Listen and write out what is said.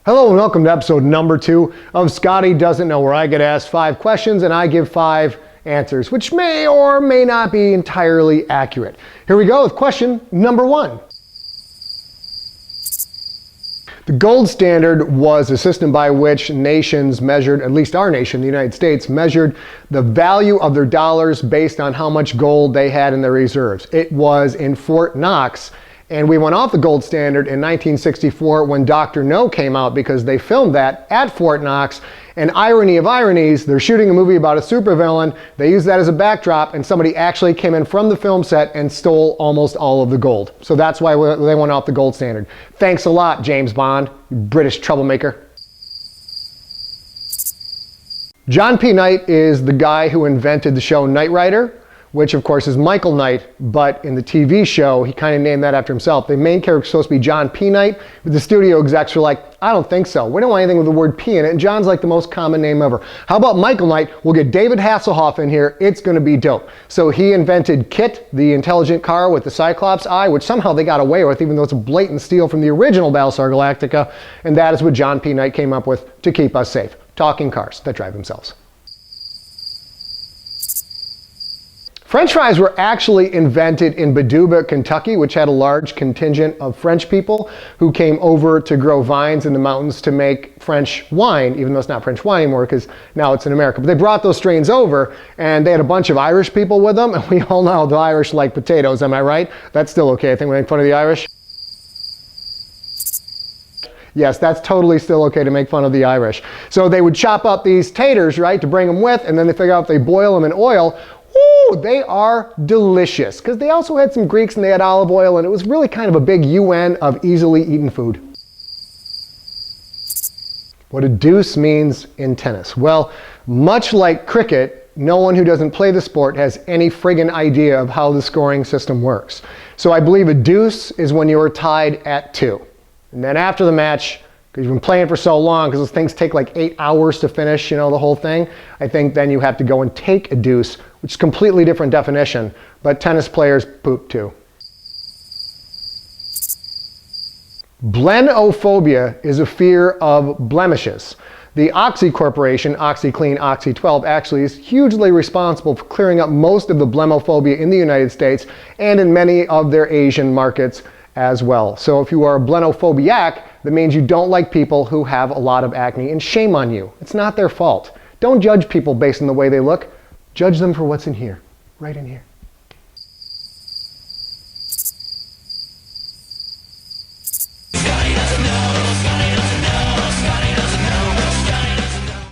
Hello and welcome to episode number 2 of Scotty Doesn't Know, where I get asked 5 questions and I give 5 answers, which may or may not be entirely accurate. Here we go with question number 1. The gold standard was a system by which nations measured, at least our nation, the United States, measured the value of their dollars based on how much gold they had in their reserves. It was in Fort Knox. And we went off the gold standard in 1964 when Dr. No came out because they filmed that at Fort Knox. And irony of ironies, they're shooting a movie about a supervillain. They used that as a backdrop, and somebody actually came in from the film set and stole almost all of the gold. So that's why they went off the gold standard. Thanks a lot, James Bond, you British troublemaker. John P. Knight is the guy who invented the show Knight Rider, which of course is Michael Knight, but in the TV show, he kind of named that after himself. The main character is supposed to be John P. Knight, but the studio execs were like, I don't think so. We don't want anything with the word P in it, and John's like the most common name ever. How about Michael Knight? We'll get David Hasselhoff in here. It's going to be dope. So he invented KITT, the intelligent car with the Cyclops eye, which somehow they got away with, even though it's a blatant steal from the original Battlestar Galactica, and that is what John P. Knight came up with to keep us safe. Talking cars that drive themselves. French fries were actually invented in Paducah, Kentucky, which had a large contingent of French people who came over to grow vines in the mountains to make French wine, even though it's not French wine anymore because now it's in America. But they brought those strains over and they had a bunch of Irish people with them, and we all know the Irish like potatoes, am I right? That's still okay. I think we make fun of the Irish. Yes, that's totally still okay to make fun of the Irish. So they would chop up these taters, right, to bring them with, and then they figure out if they boil them in oil, woo, they are delicious. Because they also had some Greeks and they had olive oil, and it was really kind of a big UN of easily eaten food. What a deuce means in tennis. Well, much like cricket, no one who doesn't play the sport has any friggin' idea of how the scoring system works. So I believe a deuce is when you are tied at 2. And then after the match, because you've been playing for so long, because those things take like 8 hours to finish, you know, the whole thing, I think then you have to go and take a deuce, which is a completely different definition, but tennis players poop too. Blenophobia is a fear of blemishes. The Oxy Corporation, OxyClean, Oxy-12, actually is hugely responsible for clearing up most of the blemophobia in the United States and in many of their Asian markets as well. So if you are a blenophobiac, that means you don't like people who have a lot of acne, and shame on you. It's not their fault. Don't judge people based on the way they look. Judge them for what's in here, right in here.